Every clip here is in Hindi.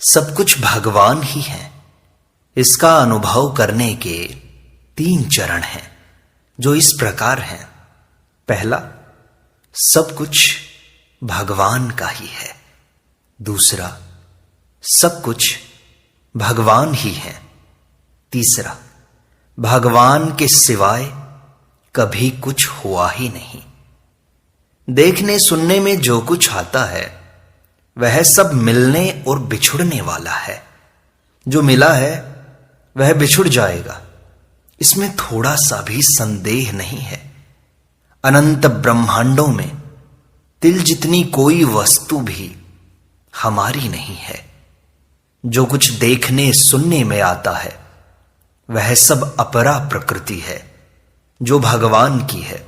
सब कुछ भगवान ही है। इसका अनुभव करने के 3 चरण हैं जो इस प्रकार हैं। पहला, सब कुछ भगवान का ही है। दूसरा, सब कुछ भगवान ही है। तीसरा, भगवान के सिवाय कभी कुछ हुआ ही नहीं। देखने सुनने में जो कुछ आता है वह सब मिलने और बिछुड़ने वाला है। जो मिला है वह बिछुड़ जाएगा, इसमें थोड़ा सा भी संदेह नहीं है। अनंत ब्रह्मांडों में तिल जितनी कोई वस्तु भी हमारी नहीं है। जो कुछ देखने सुनने में आता है वह सब अपरा प्रकृति है जो भगवान की है।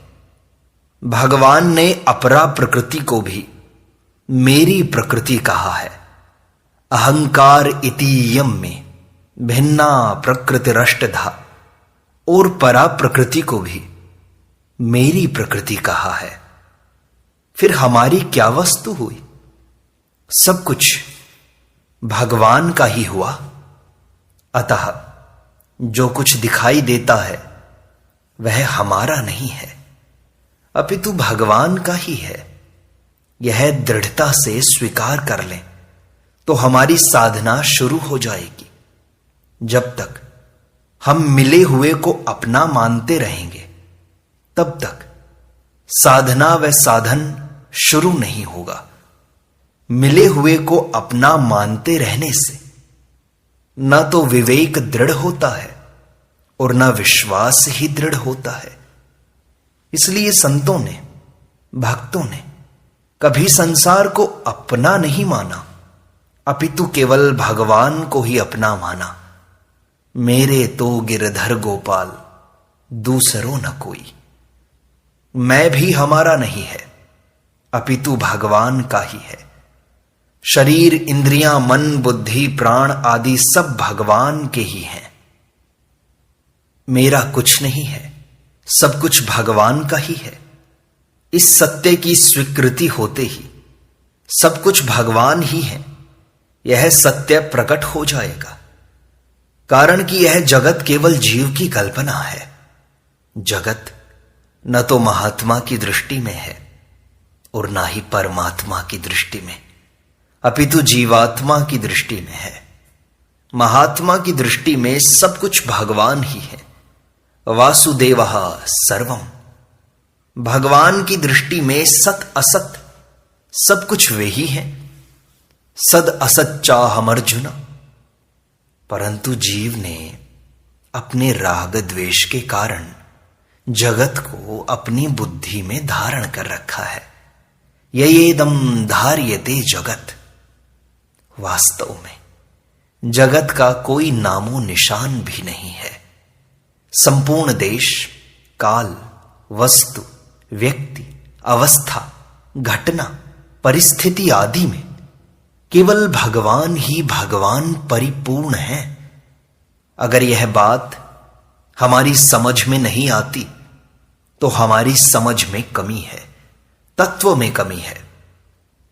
भगवान ने अपरा प्रकृति को भी मेरी प्रकृति कहा है। अहंकार इतीयम में भिन्ना प्रकृतिरष्टधा, और परा प्रकृति को भी मेरी प्रकृति कहा है। फिर हमारी क्या वस्तु हुई? सब कुछ भगवान का ही हुआ। अतः जो कुछ दिखाई देता है वह हमारा नहीं है, अपितु भगवान का ही है। यह दृढ़ता से स्वीकार कर लें तो हमारी साधना शुरू हो जाएगी। जब तक हम मिले हुए को अपना मानते रहेंगे तब तक साधना व साधन शुरू नहीं होगा। मिले हुए को अपना मानते रहने से न तो विवेक दृढ़ होता है और न विश्वास ही दृढ़ होता है। इसलिए संतों ने, भक्तों ने कभी संसार को अपना नहीं माना, अपितु केवल भगवान को ही अपना माना। मेरे तो गिरधर गोपाल दूसरों न कोई। मैं भी हमारा नहीं है, अपितु भगवान का ही है। शरीर, इंद्रियां, मन, बुद्धि, प्राण आदि सब भगवान के ही हैं। मेरा कुछ नहीं है, सब कुछ भगवान का ही है। इस सत्य की स्वीकृति होते ही सब कुछ भगवान ही है, यह सत्य प्रकट हो जाएगा। कारण कि यह जगत केवल जीव की कल्पना है। जगत न तो महात्मा की दृष्टि में है और ना ही परमात्मा की दृष्टि में, अपितु जीवात्मा की दृष्टि में है। महात्मा की दृष्टि में सब कुछ भगवान ही है। वासुदेवः सर्वम। भगवान की दृष्टि में सत असत सब कुछ वे ही हैं। सद असत चाहम अर्जुन। परंतु जीव ने अपने राग द्वेष के कारण जगत को अपनी बुद्धि में धारण कर रखा है। ययेदं धार्यते जगत। वास्तव में जगत का कोई नामो निशान भी नहीं है। संपूर्ण देश, काल, वस्तु, व्यक्ति, अवस्था, घटना, परिस्थिति आदि में केवल भगवान ही भगवान परिपूर्ण है। अगर यह बात हमारी समझ में नहीं आती तो हमारी समझ में कमी है, तत्व में कमी है।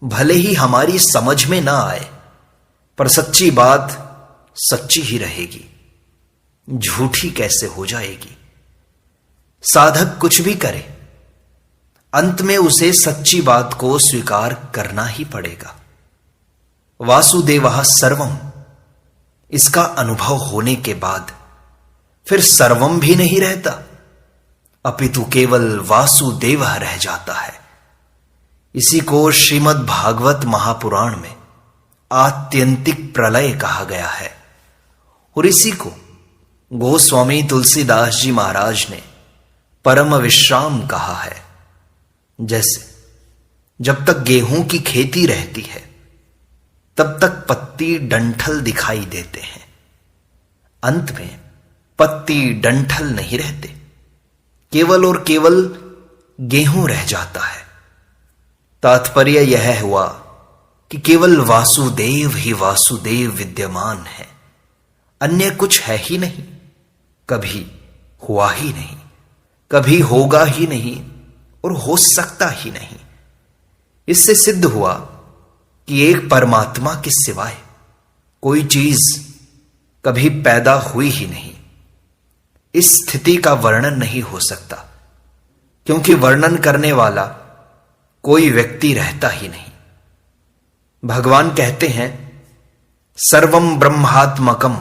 भले ही हमारी समझ में ना आए पर सच्ची बात सच्ची ही रहेगी, झूठी कैसे हो जाएगी। साधक कुछ भी करे, अंत में उसे सच्ची बात को स्वीकार करना ही पड़ेगा। वासुदेवः सर्वम, इसका अनुभव होने के बाद फिर सर्वम भी नहीं रहता, अपितु केवल वासुदेवः रह जाता है। इसी को श्रीमद् भागवत महापुराण में आत्यंतिक प्रलय कहा गया है और इसी को गोस्वामी तुलसीदास जी महाराज ने परम विश्राम कहा है। जैसे जब तक गेहूं की खेती रहती है तब तक पत्ती डंठल दिखाई देते हैं, अंत में पत्ती डंठल नहीं रहते, केवल और केवल गेहूं रह जाता है। तात्पर्य यह हुआ कि केवल वासुदेव ही वासुदेव विद्यमान है, अन्य कुछ है ही नहीं, कभी हुआ ही नहीं, कभी होगा ही नहीं और हो सकता ही नहीं। इससे सिद्ध हुआ कि एक परमात्मा के सिवाय कोई चीज कभी पैदा हुई ही नहीं। इस स्थिति का वर्णन नहीं हो सकता, क्योंकि वर्णन करने वाला कोई व्यक्ति रहता ही नहीं। भगवान कहते हैं, सर्वं ब्रह्मात्मकम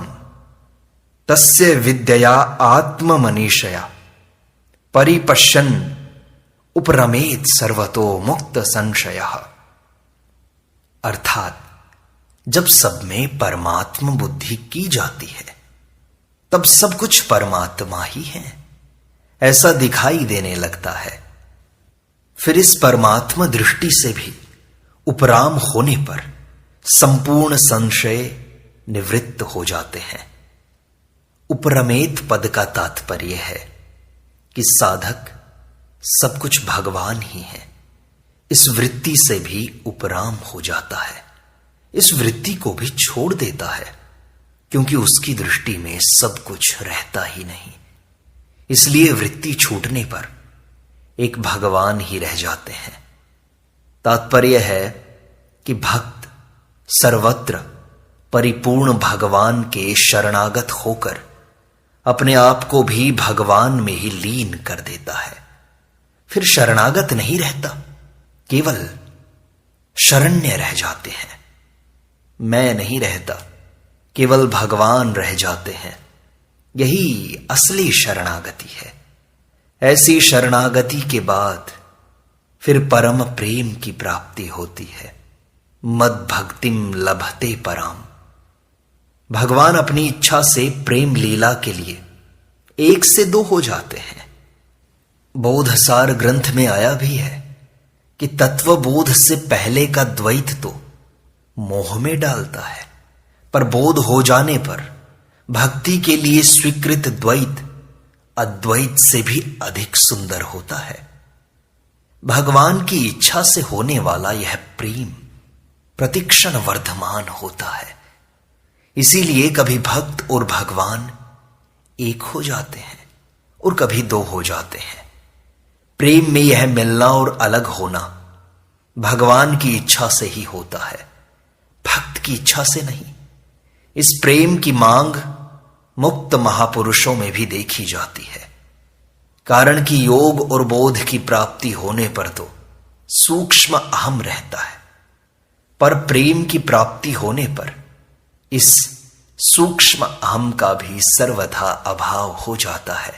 तस्य विद्यया आत्म मनीषया परिपश्यन् उपरमेत सर्वतो मुक्त संशयः। अर्थात जब सब में परमात्म बुद्धि की जाती है तब सब कुछ परमात्मा ही है, ऐसा दिखाई देने लगता है। फिर इस परमात्मा दृष्टि से भी उपराम होने पर संपूर्ण संशय निवृत्त हो जाते हैं। उपरमेत पद का तात्पर्य है कि साधक सब कुछ भगवान ही है, इस वृत्ति से भी उपराम हो जाता है, इस वृत्ति को भी छोड़ देता है, क्योंकि उसकी दृष्टि में सब कुछ रहता ही नहीं। इसलिए वृत्ति छूटने पर एक भगवान ही रह जाते हैं। तात्पर्य है कि भक्त सर्वत्र परिपूर्ण भगवान के शरणागत होकर अपने आप को भी भगवान में ही लीन कर देता है। फिर शरणागत नहीं रहता, केवल शरण्य रह जाते हैं। मैं नहीं रहता, केवल भगवान रह जाते हैं। यही असली शरणागति है। ऐसी शरणागति के बाद फिर परम प्रेम की प्राप्ति होती है। मद भक्तिम लभते पराम। भगवान अपनी इच्छा से प्रेम लीला के लिए एक से दो हो जाते हैं। बोधसार ग्रंथ में आया भी है कि तत्वबोध से पहले का द्वैत तो मोह में डालता है, पर बोध हो जाने पर भक्ति के लिए स्वीकृत द्वैत अद्वैत से भी अधिक सुंदर होता है। भगवान की इच्छा से होने वाला यह प्रेम प्रतिक्षण वर्धमान होता है। इसीलिए कभी भक्त और भगवान एक हो जाते हैं और कभी दो हो जाते हैं। प्रेम में यह मिलना और अलग होना भगवान की इच्छा से ही होता है, भक्त की इच्छा से नहीं। इस प्रेम की मांग मुक्त महापुरुषों में भी देखी जाती है, कारण कि योग और बोध की प्राप्ति होने पर तो सूक्ष्म अहम रहता है, पर प्रेम की प्राप्ति होने पर इस सूक्ष्म अहम का भी सर्वथा अभाव हो जाता है।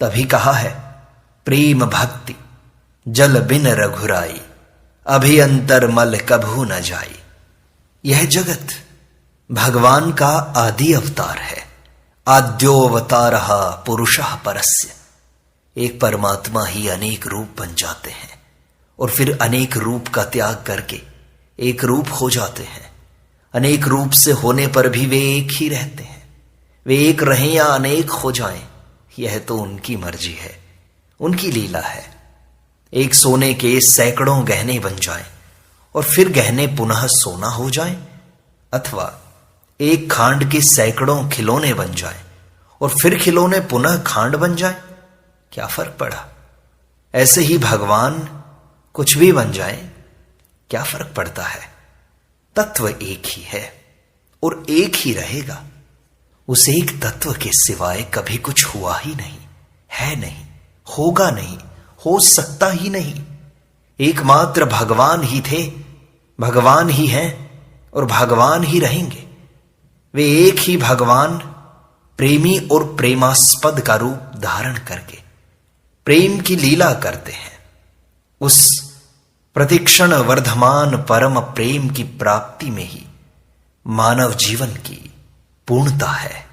तभी कहा है, प्रेम भक्ति जल बिन रघुराई अभियंतर मल कभू न जाई। यह जगत भगवान का आदि अवतार है। आद्यो अवतारः पुरुषः परस्य। एक परमात्मा ही अनेक रूप बन जाते हैं और फिर अनेक रूप का त्याग करके एक रूप हो जाते हैं। अनेक रूप से होने पर भी वे एक ही रहते हैं। वे एक रहें या अनेक हो जाएं, यह तो उनकी मर्जी है, उनकी लीला है। एक सोने के सैकड़ों गहने बन जाएं और फिर गहने पुनः सोना हो जाएं, अथवा एक खांड के सैकड़ों खिलौने बन जाएं और फिर खिलौने पुनः खांड बन जाएं, क्या फर्क पड़ा। ऐसे ही भगवान कुछ भी बन जाए, क्या फर्क पड़ता है। तत्व एक ही है और एक ही रहेगा। उस एक तत्व के सिवाय कभी कुछ हुआ ही नहीं, है नहीं, होगा नहीं, हो सकता ही नहीं। एकमात्र भगवान ही थे, भगवान ही हैं और भगवान ही रहेंगे। वे एक ही भगवान प्रेमी और प्रेमास्पद का रूप धारण करके प्रेम की लीला करते हैं। उस प्रतिक्षण वर्धमान परम प्रेम की प्राप्ति में ही मानव जीवन की पूर्णता है।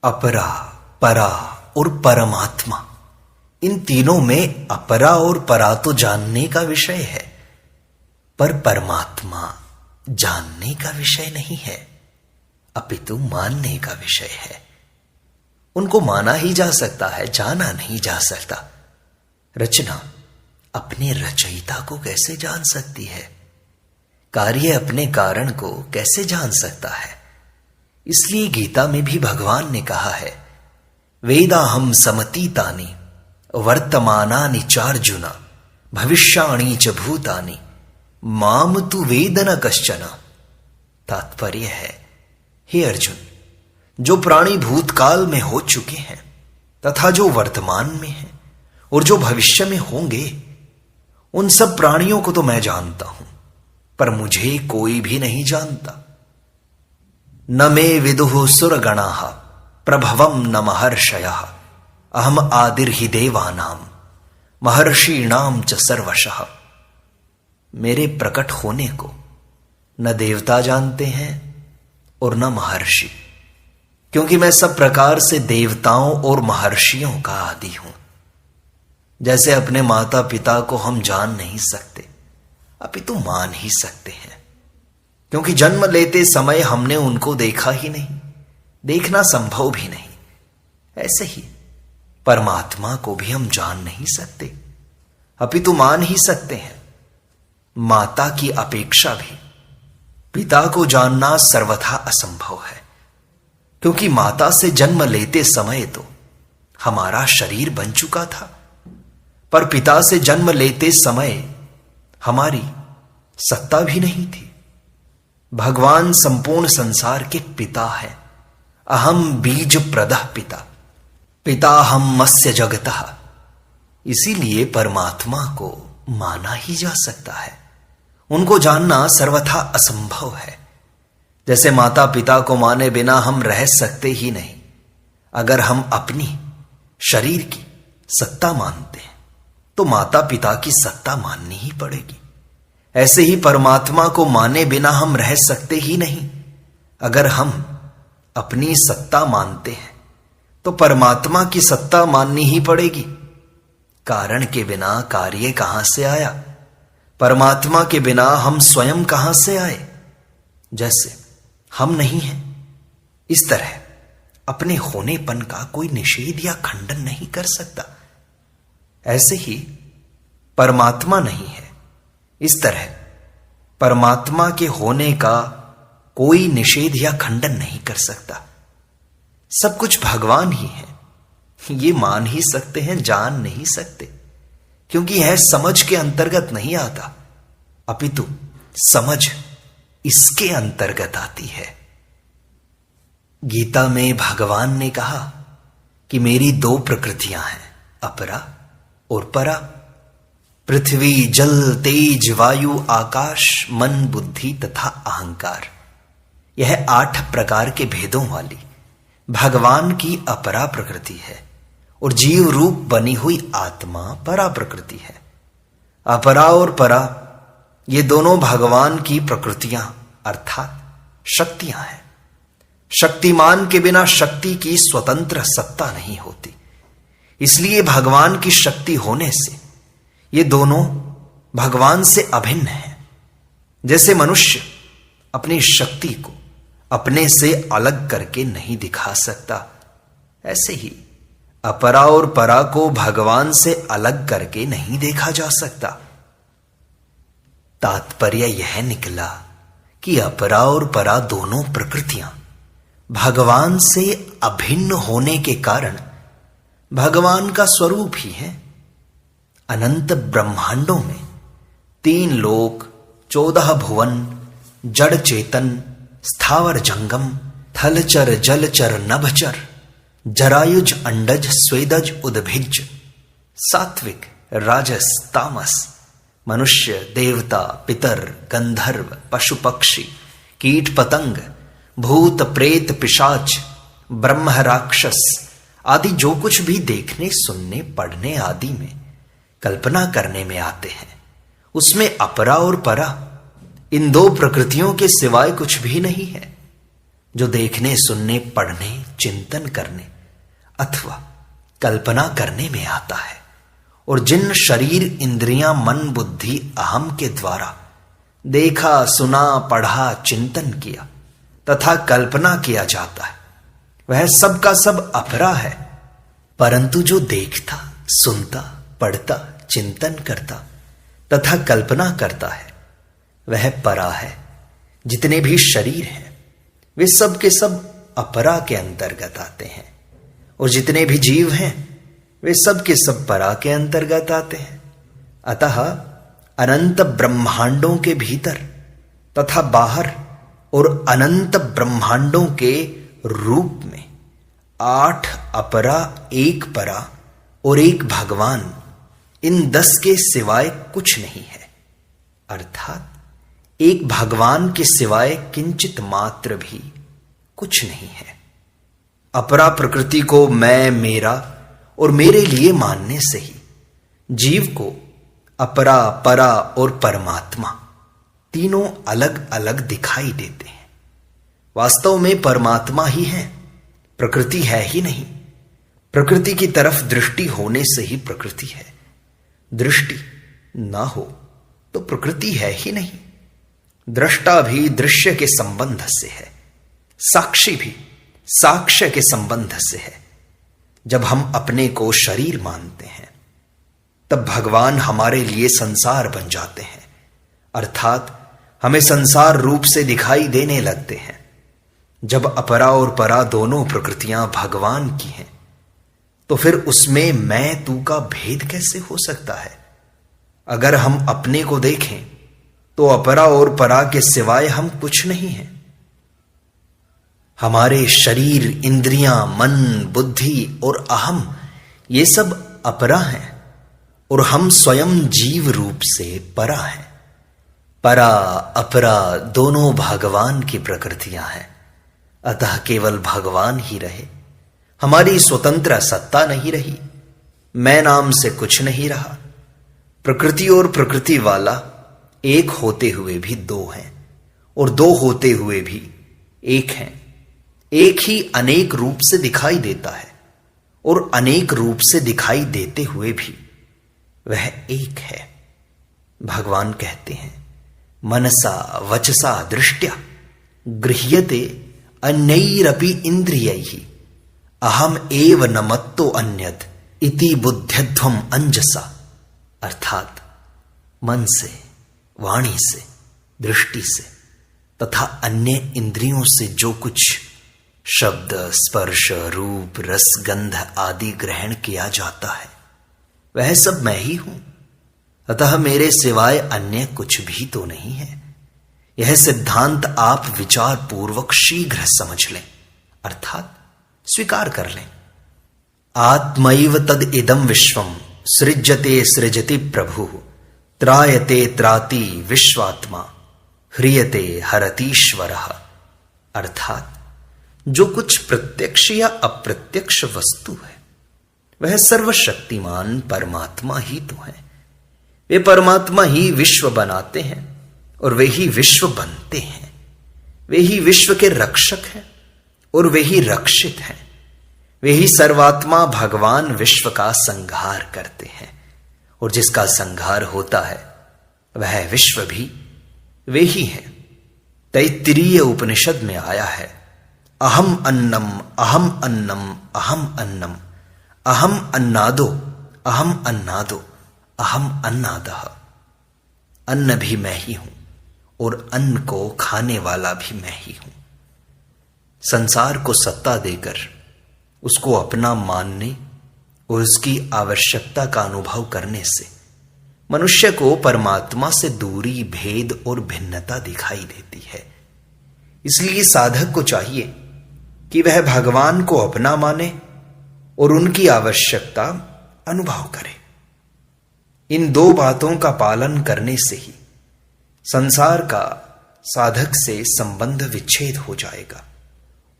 अपरा, परा और परमात्मा, इन तीनों में अपरा और परा तो जानने का विषय है, पर परमात्मा जानने का विषय नहीं है, अपितु मानने का विषय है। उनको माना ही जा सकता है, जाना नहीं जा सकता। रचना अपने रचयिता को कैसे जान सकती है? कार्य अपने कारण को कैसे जान सकता है? इसलिए गीता में भी भगवान ने कहा है, वेदाहम समतीतानि वर्तमानानि चार्जुना भविष्याणि च भूतानि माम तु वेद न कश्चन तात्पर्य है, हे अर्जुन, जो प्राणी भूतकाल में हो चुके हैं तथा जो वर्तमान में हैं और जो भविष्य में होंगे, उन सब प्राणियों को तो मैं जानता हूं, पर मुझे कोई भी नहीं जानता। न मे विदुः सुरगणाः प्रभवं न महर्षयः अहम आदिर्हि देवानां महर्षीणां च सर्वशः। मेरे प्रकट होने को न देवता जानते हैं और न महर्षि, क्योंकि मैं सब प्रकार से देवताओं और महर्षियों का आदि हूं। जैसे अपने माता पिता को हम जान नहीं सकते, अपितु मान ही सकते हैं, क्योंकि जन्म लेते समय हमने उनको देखा ही नहीं, देखना संभव भी नहीं। ऐसे ही परमात्मा को भी हम जान नहीं सकते, अपितु मान ही सकते हैं। माता की अपेक्षा भी पिता को जानना सर्वथा असंभव है, क्योंकि माता से जन्म लेते समय तो हमारा शरीर बन चुका था, पर पिता से जन्म लेते समय हमारी सत्ता भी नहीं थी। भगवान संपूर्ण संसार के पिता हैं। अहम बीज प्रदः पिता, पिता हम मस्य जगतः। इसीलिए परमात्मा को माना ही जा सकता है, उनको जानना सर्वथा असंभव है। जैसे माता पिता को माने बिना हम रह सकते ही नहीं। अगर हम अपनी शरीर की सत्ता मानते हैं तो माता पिता की सत्ता माननी ही पड़ेगी। ऐसे ही परमात्मा को माने बिना हम रह सकते ही नहीं। अगर हम अपनी सत्ता मानते हैं तो परमात्मा की सत्ता माननी ही पड़ेगी। कारण के बिना कार्य कहां से आया? परमात्मा के बिना हम स्वयं कहां से आए? जैसे हम नहीं हैं, इस तरह अपने होनेपन का कोई निषेध या खंडन नहीं कर सकता। ऐसे ही परमात्मा नहीं है, इस तरह परमात्मा के होने का कोई निषेध या खंडन नहीं कर सकता। सब कुछ भगवान ही है, ये मान ही सकते हैं, जान नहीं सकते, क्योंकि यह समझ के अंतर्गत नहीं आता, अपितु समझ इसके अंतर्गत आती है। गीता में भगवान ने कहा कि मेरी दो प्रकृतियां हैं, अपरा और परा। पृथ्वी, जल, तेज, वायु, आकाश, मन, बुद्धि तथा अहंकार, यह 8 प्रकार के भेदों वाली भगवान की अपरा प्रकृति है और जीव रूप बनी हुई आत्मा परा प्रकृति है। अपरा और परा ये दोनों भगवान की प्रकृतियां अर्थात शक्तियां हैं। शक्तिमान के बिना शक्ति की स्वतंत्र सत्ता नहीं होती, इसलिए भगवान की शक्ति होने से ये दोनों भगवान से अभिन्न हैं। जैसे मनुष्य अपनी शक्ति को अपने से अलग करके नहीं दिखा सकता, ऐसे ही अपरा और परा को भगवान से अलग करके नहीं देखा जा सकता। तात्पर्य यह निकला कि अपरा और परा दोनों प्रकृतियां भगवान से अभिन्न होने के कारण भगवान का स्वरूप ही है। अनंत ब्रह्मांडों में 3 लोक, 14 भुवन, जड़ चेतन, स्थावर जंगम, थलचर, जलचर, नभचर, जरायुज, अंडज, स्वेदज, उद्भिज, सात्विक, राजस, तामस, मनुष्य, देवता, पितर, गंधर्व, पशु पक्षी, कीट पतंग, भूत प्रेत, पिशाच, ब्रह्म, राक्षस आदि जो कुछ भी देखने, सुनने, पढ़ने आदि में, कल्पना करने में आते हैं, उसमें अपरा और परा इन 2 प्रकृतियों के सिवाय कुछ भी नहीं है। जो देखने, सुनने, पढ़ने, चिंतन करने अथवा कल्पना करने में आता है और जिन शरीर, इंद्रियां, मन, बुद्धि, अहम के द्वारा देखा, सुना, पढ़ा, चिंतन किया तथा कल्पना किया जाता है, वह सब का सब अपरा है। परंतु जो देखता, सुनता, पढ़ता, चिंतन करता तथा कल्पना करता है, वह परा है। जितने भी शरीर हैं वे सब के सब अपरा के अंतर्गत आते हैं और जितने भी जीव हैं वे सब के सब परा के अंतर्गत आते हैं। अतः अनंत ब्रह्मांडों के भीतर तथा बाहर और अनंत ब्रह्मांडों के रूप में 8 अपरा, 1 परा और 1 भगवान, इन 10 के सिवाय कुछ नहीं है। अर्थात एक भगवान के सिवाय किंचित मात्र भी कुछ नहीं है। अपरा प्रकृति को मैं, मेरा और मेरे लिए मानने से ही जीव को अपरा, परा और परमात्मा तीनों अलग अलग दिखाई देते हैं। वास्तव में परमात्मा ही है, प्रकृति है ही नहीं। प्रकृति की तरफ दृष्टि होने से ही प्रकृति है, दृष्टि ना हो तो प्रकृति है ही नहीं। दृष्टा भी दृश्य के संबंध से है, साक्षी भी साक्ष्य के संबंध से है। जब हम अपने को शरीर मानते हैं तब भगवान हमारे लिए संसार बन जाते हैं, अर्थात हमें संसार रूप से दिखाई देने लगते हैं। जब अपरा और परा दोनों प्रकृतियां भगवान की हैं तो फिर उसमें मैं तू का भेद कैसे हो सकता है? अगर हम अपने को देखें तो अपरा और परा के सिवाय हम कुछ नहीं हैं। हमारे शरीर, इंद्रियां, मन, बुद्धि और अहम ये सब अपरा हैं और हम स्वयं जीव रूप से परा हैं। परा अपरा दोनों भगवान की प्रकृतियां हैं, अतः केवल भगवान ही रहे। हमारी स्वतंत्र सत्ता नहीं रही, मैं नाम से कुछ नहीं रहा। प्रकृति और प्रकृति वाला एक होते हुए भी 2 हैं और 2 होते हुए भी 1 हैं। एक ही अनेक रूप से दिखाई देता है और अनेक रूप से दिखाई देते हुए भी वह एक है। भगवान कहते हैं, मनसा वचसा दृष्टया गृह्यते अन्यैरपि इंद्रियैः अहम एव न मत्तो अन्यत् इति बुद्ध्यध्वम अंजसा। अर्थात मन से, वाणी से, दृष्टि से तथा अन्य इंद्रियों से जो कुछ शब्द, स्पर्श, रूप, रस, गंध आदि ग्रहण किया जाता है वह सब मैं ही हूं, अतः मेरे सिवाय अन्य कुछ भी तो नहीं है। यह सिद्धांत आप विचार पूर्वक शीघ्र समझ लें, अर्थात स्वीकार कर लें। आत्मैव तद इदं विश्वम सृज्यते सृजति प्रभु त्रायते त्राति विश्वात्मा ह्रियते हरतीश्वरः। अर्थात जो कुछ प्रत्यक्ष या अप्रत्यक्ष वस्तु है वह सर्वशक्तिमान परमात्मा ही तो है। वे परमात्मा ही विश्व बनाते हैं और वे ही विश्व बनते हैं। वे ही विश्व के रक्षक हैं और वे ही रक्षित हैं। वे ही सर्वात्मा भगवान विश्व का संहार करते हैं और जिसका संहार होता है वह विश्व भी वे ही हैं। तैत्तिरीय उपनिषद में आया है, अहम अन्नम अहम अन्नम अहम अन्नम अहम अन्नादो अहम अन्नादो अहम अन्नादः। अन्न भी मैं ही हूं और अन्न को खाने वाला भी मैं ही हूं। संसार को सत्ता देकर उसको अपना मानने और उसकी आवश्यकता का अनुभव करने से मनुष्य को परमात्मा से दूरी, भेद और भिन्नता दिखाई देती है। इसलिए साधक को चाहिए कि वह भगवान को अपना माने और उनकी आवश्यकता अनुभव करे। इन 2 बातों का पालन करने से ही संसार का साधक से संबंध विच्छेद हो जाएगा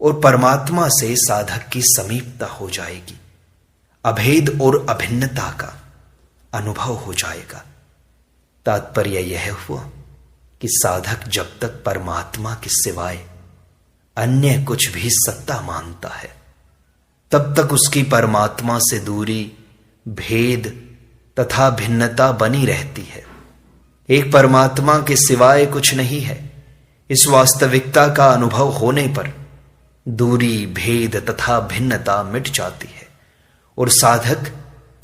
और परमात्मा से साधक की समीपता हो जाएगी। अभेद और अभिन्नता का अनुभव हो जाएगा। तात्पर्य यह हुआ कि साधक जब तक परमात्मा के सिवाय अन्य कुछ भी सत्ता मानता है तब तक उसकी परमात्मा से दूरी, भेद तथा भिन्नता बनी रहती है। एक परमात्मा के सिवाय कुछ नहीं है, इस वास्तविकता का अनुभव होने पर दूरी, भेद तथा भिन्नता मिट जाती है और साधक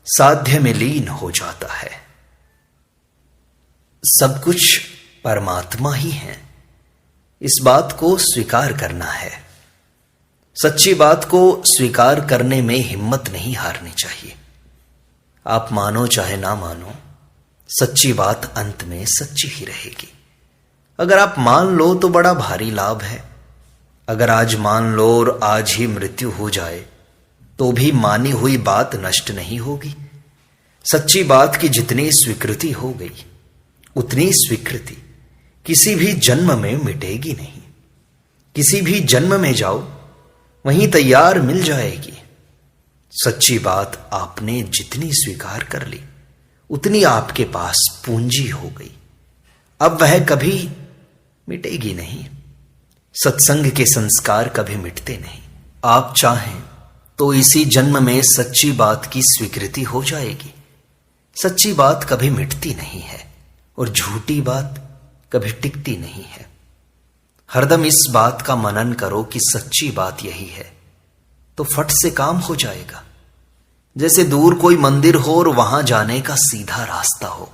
साध्य में लीन हो जाता है। सब कुछ परमात्मा ही है, इस बात को स्वीकार करना है। सच्ची बात को स्वीकार करने में हिम्मत नहीं हारनी चाहिए। आप मानो चाहे ना मानो, सच्ची बात अंत में सच्ची ही रहेगी। अगर आप मान लो तो बड़ा भारी लाभ है। अगर आज मान लो और आज ही मृत्यु हो जाए तो भी मानी हुई बात नष्ट नहीं होगी। सच्ची बात की जितनी स्वीकृति हो गई उतनी स्वीकृति किसी भी जन्म में मिटेगी नहीं। किसी भी जन्म में जाओ वहीं तैयार मिल जाएगी। सच्ची बात आपने जितनी स्वीकार कर ली उतनी आपके पास पूंजी हो गई। अब वह कभी मिटेगी नहीं। सत्संग के संस्कार कभी मिटते नहीं। आप चाहें तो इसी जन्म में सच्ची बात की स्वीकृति हो जाएगी। सच्ची बात कभी मिटती नहीं है और झूठी बात कभी टिकती नहीं है। हरदम इस बात का मनन करो कि सच्ची बात यही है, तो फट से काम हो जाएगा। जैसे दूर कोई मंदिर हो और वहां जाने का सीधा रास्ता हो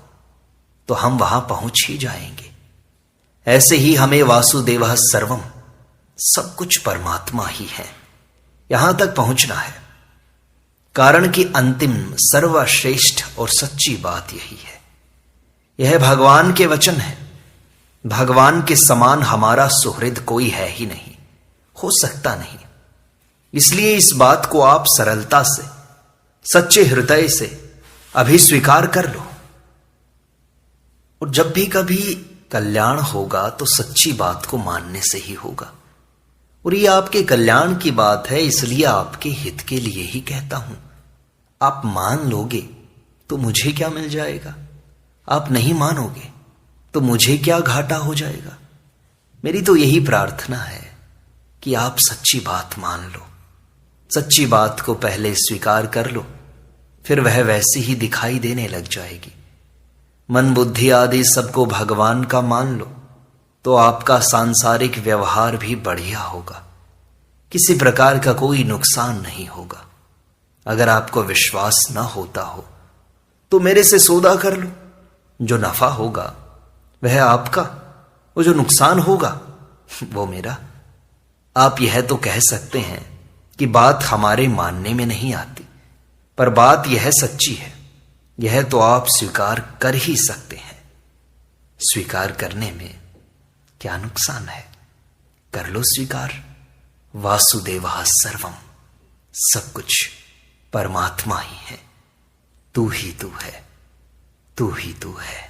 तो हम वहां पहुंच ही जाएंगे। ऐसे ही हमें वासुदेवः सर्वम, सब कुछ परमात्मा ही है, यहां तक पहुंचना है। कारण कि अंतिम सर्वश्रेष्ठ और सच्ची बात यही है। यह भगवान के वचन है। भगवान के समान हमारा सुहृद कोई है ही नहीं, हो सकता नहीं। इसलिए इस बात को आप सरलता से, सच्चे हृदय से अभी स्वीकार कर लो। और जब भी कभी कल्याण होगा तो सच्ची बात को मानने से ही होगा। और ये आपके कल्याण की बात है, इसलिए आपके हित के लिए ही कहता हूं। आप मान लोगे तो मुझे क्या मिल जाएगा? आप नहीं मानोगे तो मुझे क्या घाटा हो जाएगा? मेरी तो यही प्रार्थना है कि आप सच्ची बात मान लो। सच्ची बात को पहले स्वीकार कर लो, फिर वह वैसी ही दिखाई देने लग जाएगी। मन बुद्धि आदि सबको भगवान का मान लो तो आपका सांसारिक व्यवहार भी बढ़िया होगा। किसी प्रकार का कोई नुकसान नहीं होगा। अगर आपको विश्वास न होता हो तो मेरे से सौदा कर लो। जो नफा होगा वह आपका, वो जो नुकसान होगा वो मेरा। आप यह तो कह सकते हैं कि बात हमारे मानने में नहीं आती, पर बात यह सच्ची है, यह तो आप स्वीकार कर ही सकते हैं। स्वीकार करने में क्या नुकसान है? कर लो स्वीकार। वासुदेवः सर्वम, सब कुछ परमात्मा ही है। तू ही तू है, तू ही तू है।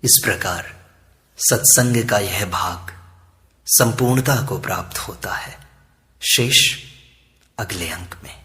इस प्रकार सत्संग का यह भाग संपूर्णता को प्राप्त होता है। शेष अगले अंक में।